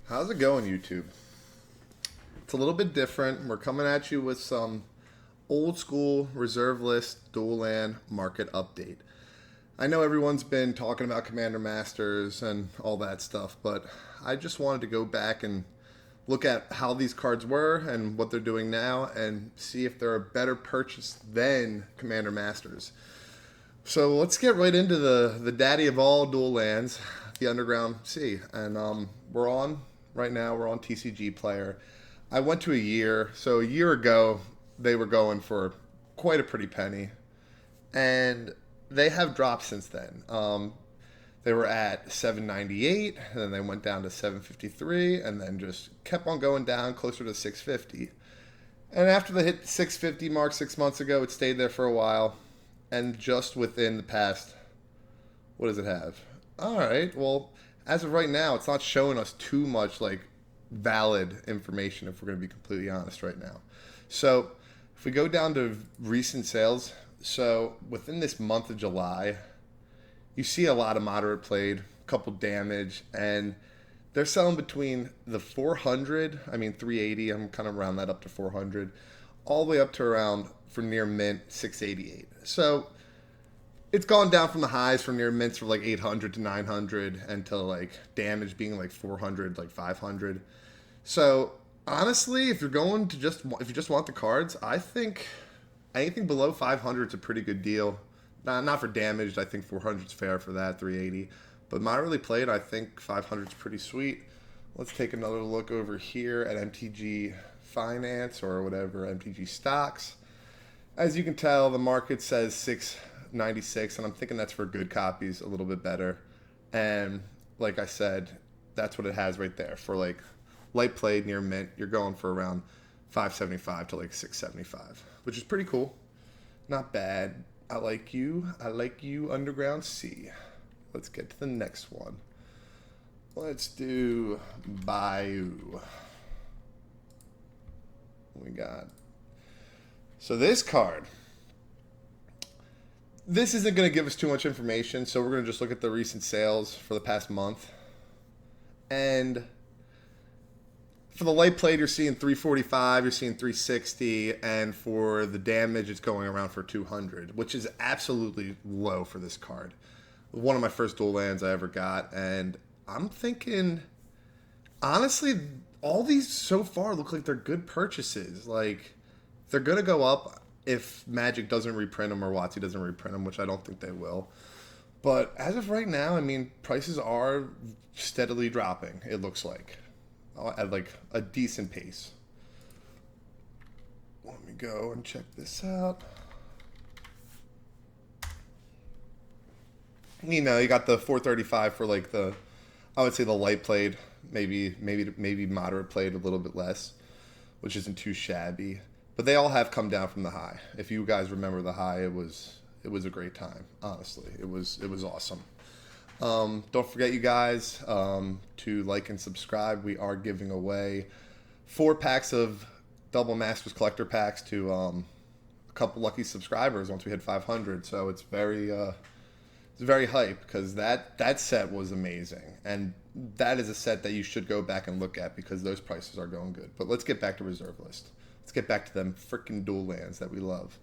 How's it going, YouTube? It's a little bit different. We're coming at you with some old school reserve list dual land market update. I know everyone's been talking about Commander Masters and all that stuff, but I just wanted to go back and look at how these cards were and what they're doing now and see if they're a better purchase than Commander Masters. So let's get right into the daddy of all dual lands, the Underground Sea. And we're on right now. We're on TCG Player. I went to a year. So a year ago, they were going for quite a pretty penny. And they have dropped since then. They were at 798, and then they went down to 753, and then just kept on going down closer to 650. And after they hit the 650 mark 6 months ago, it stayed there for a while. And just within the past, what does it have? All right, well, as of right now, it's not showing us too much like valid information if we're going to be completely honest right now. So if we go down to recent sales, so within this month of July, you see a lot of moderate played, a couple damage, and they're selling between the 380, I'm kind of round that up to 400, all the way up to around, for near mint, 688. So it's gone down from the highs from near mints for like 800 to 900 and to like damage being like 400, like 500. So honestly, if you just want the cards, I think anything below 500 is a pretty good deal. Not for damaged. I think 400 is fair for that, 380. But moderately played, I think 500 is pretty sweet. Let's take another look over here at MTG Finance or whatever, MTG Stocks. As you can tell, the market says 696, and I'm thinking that's for good copies, a little bit better. And like I said, that's what it has right there. For like light played near mint, you're going for around 575 to like 675, which is pretty cool. Not bad. I like you, Underground Sea. Let's get to the next one. Let's do Bayou. We got. So this card. This isn't going to give us too much information, so we're going to just look at the recent sales for the past month. And for the light plate, you're seeing 345, you're seeing 360, and for the damage, it's going around for 200, which is absolutely low for this card. One of my first dual lands I ever got, and I'm thinking, honestly, all these so far look like they're good purchases. Like, they're going to go up if Magic doesn't reprint them or WotC doesn't reprint them, which I don't think they will. But as of right now, I mean, prices are steadily dropping, it looks like, at like a decent pace. Let me go and check this out. You know, you got the 435 for like I would say the light played, maybe moderate played a little bit less, which isn't too shabby. But they all have come down from the high. If you guys remember the high, it was a great time. Honestly, it was awesome. Don't forget, you guys, to like and subscribe. We are giving away 4 packs of Double Masters Collector packs to a couple lucky subscribers once we hit 500. So it's very hype because that set was amazing, and that is a set that you should go back and look at because those prices are going good. But let's get back to reserve list. Let's get back to them freaking dual lands that we love.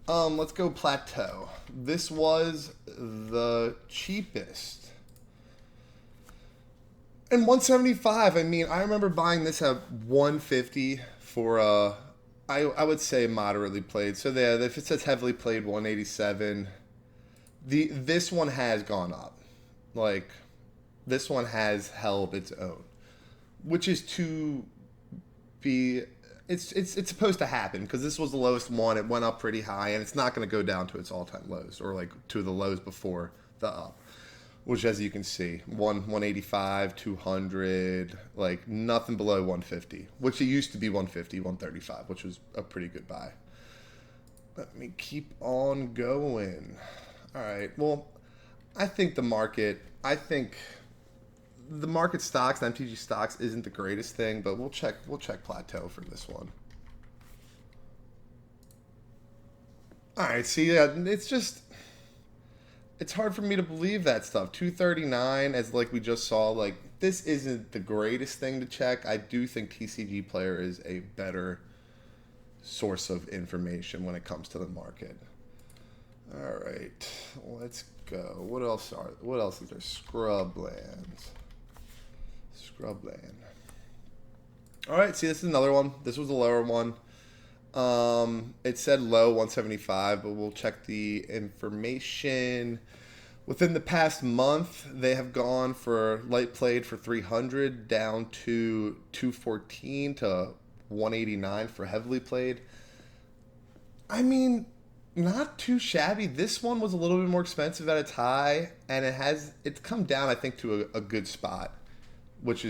Let's go Plateau. This was the cheapest. And 175, I mean, I remember buying this at 150 for I would say moderately played. So there, if it says heavily played, 187. This one has gone up. Like, this one has held its own, which is to be. It's supposed to happen because this was the lowest one. It went up pretty high, and it's not going to go down to its all-time lows or like to the lows before the up, which, as you can see, 185, 200, like nothing below 150, which it used to be 150, 135, which was a pretty good buy. Let me keep on going. All right. Well, I think the market stocks, the MTG stocks, isn't the greatest thing, but we'll check Plateau for this one. All right, see, it's hard for me to believe that stuff. 239, as like we just saw, like this isn't the greatest thing to check. I do think TCG Player is a better source of information when it comes to the market. All right, let's go. What else is there? Scrublands. Scrubland. All right, see, this is another one. This was a lower one. It said low 175, but we'll check the information. Within the past month, they have gone for Lightplate for 300 down to 214 to 189 for heavily played. I mean, not too shabby. This one was a little bit more expensive at its high, and it's come down, I think, to a good spot, which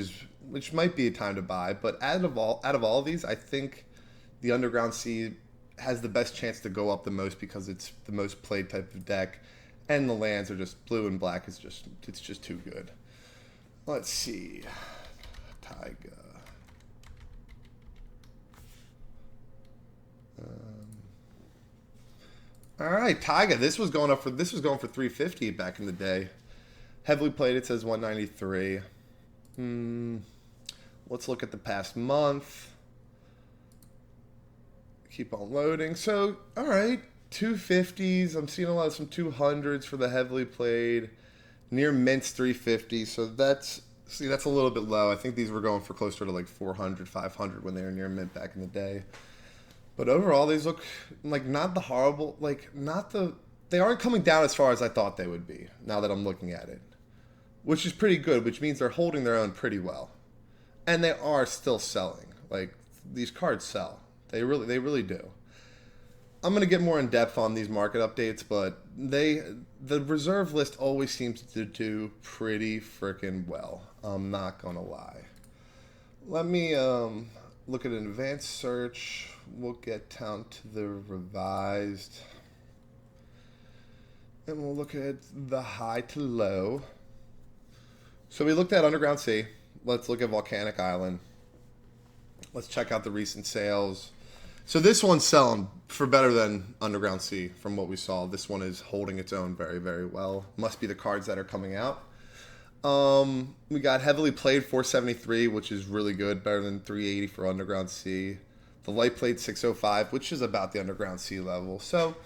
might be a time to buy. But out of all these, I think the Underground Sea has the best chance to go up the most because it's the most played type of deck, and the lands are just blue and black. It's just too good. Let's see, Taiga. All right, Taiga. This was going for 350 back in the day. Heavily played. It says 193. Let's look at the past month. Keep on loading. So, all right, 250s. I'm seeing a lot of some 200s for the heavily played. Near mints 350. So that's a little bit low. I think these were going for closer to like 400, 500 when they were near mint back in the day. But overall, these look like not the horrible, like they aren't coming down as far as I thought they would be now that I'm looking at it, which is pretty good, which means they're holding their own pretty well. And they are still selling. Like, these cards sell. They really do. I'm going to get more in depth on these market updates, but the reserve list always seems to do pretty freaking well. I'm not going to lie. Let me look at an advanced search. We'll get down to the revised. And we'll look at the high to low. So we looked at Underground Sea. Let's look at Volcanic Island. Let's check out the recent sales. So this one's selling for better than Underground Sea from what we saw. This one is holding its own very, very well. Must be the cards that are coming out. We got heavily played 473, which is really good, better than 380 for Underground Sea. The Lightplate 605, which is about the Underground Sea level. So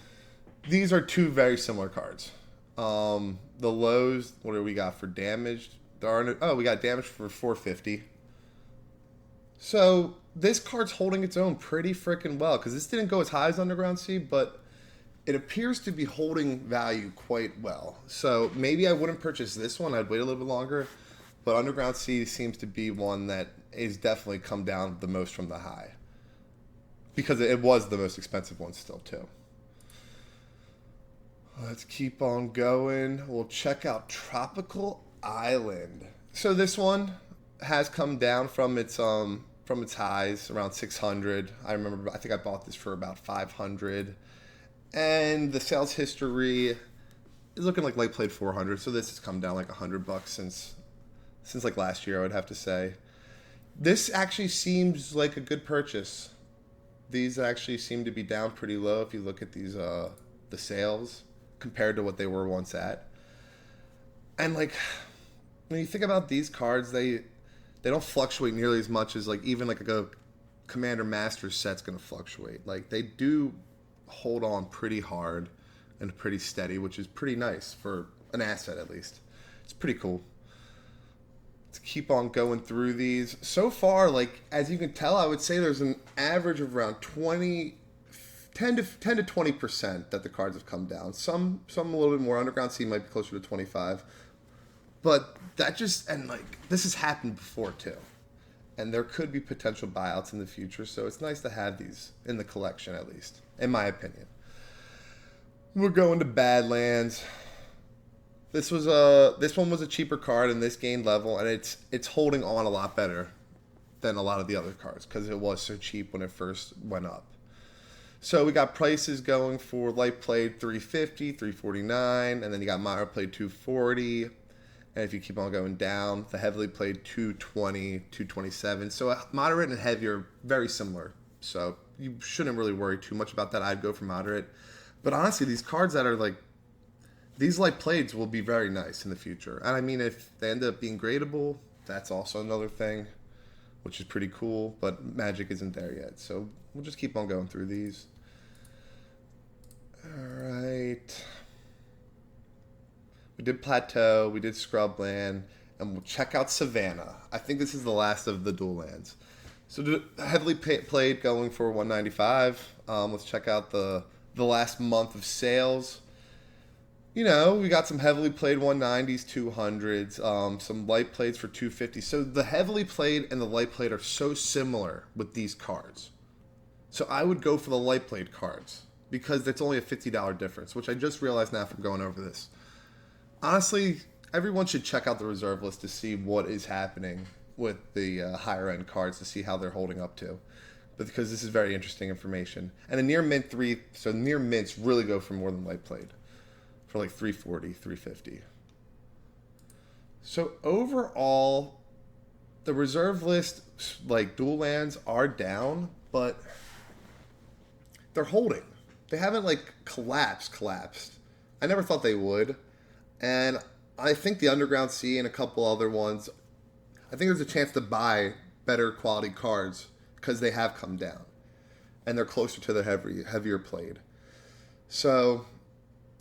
these are two very similar cards. The lows, what do we got for damaged? We got damage for 450. So this card's holding its own pretty freaking well because this didn't go as high as Underground Sea, but it appears to be holding value quite well. So maybe I wouldn't purchase this one. I'd wait a little bit longer. But Underground Sea seems to be one that is definitely come down the most from the high because it was the most expensive one still too. Let's keep on going. We'll check out Tropical Island. So this one has come down from its highs around 600. I think I bought this for about 500. And the sales history is looking like Lightplate 400. So this has come down like $100 since like last year, I would have to say. This actually seems like a good purchase. These actually seem to be down pretty low if you look at these the sales compared to what they were once at. And like when you think about these cards, they don't fluctuate nearly as much as like even like a Commander Masters set's going to fluctuate. Like they do hold on pretty hard and pretty steady, which is pretty nice for an asset at least. It's pretty cool. Let's keep on going through these. So far, like as you can tell, I would say there's an average of around 10 to 20% that the cards have come down. Some a little bit more. Underground Sea might be closer to 25. But this has happened before too. And there could be potential buyouts in the future, so it's nice to have these in the collection at least, in my opinion. We're going to Badlands. This one was a cheaper card, and this gained level, and it's holding on a lot better than a lot of the other cards because it was so cheap when it first went up. So we got prices going for Lightplate 350, 349, and then you got Moderate Plate 240. And if you keep on going down, the heavily played 220, 227. So moderate and heavy are very similar. So you shouldn't really worry too much about that. I'd go for moderate. But honestly, these cards that are like, these light plates will be very nice in the future. And I mean, if they end up being gradable, That's also another thing, which is pretty cool, but Magic isn't there yet. So we'll just keep on going through these. All right. We did Plateau, we did Scrubland, and we'll check out Savannah. I think this is the last of the dual lands. So heavily played, going for 195. Let's check out the last month of sales. You know, we got some heavily played 190s, 200s, some light plates for 250. So the heavily played and the light plate are so similar with these cards. So I would go for the light plate cards because it's only a $50 difference, which I just realized now from going over this. Honestly, everyone should check out the reserve list to see what is happening with the higher end cards, to see how they're holding up to. But because this is very interesting information. And a near mint 3, so near mints really go for more than light played. For like 340, 350. So overall, the reserve list, like dual lands, are down, but they're holding. They haven't like collapsed. I never thought they would. And I think the Underground Sea and a couple other ones, I think there's a chance to buy better quality cards because they have come down. And they're closer to the heavier played. So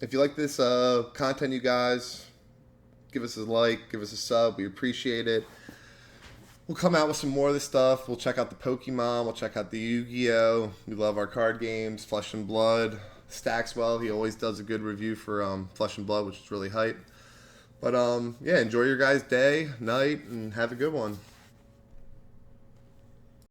if you like this content, you guys, give us a like, give us a sub. We appreciate it. We'll come out with some more of this stuff. We'll check out the Pokemon. We'll check out the Yu-Gi-Oh! We love our card games. Flesh and Blood. Stackswell, he always does a good review for Flesh and Blood, which is really hype. But yeah, enjoy your guys' day, night, and have a good one.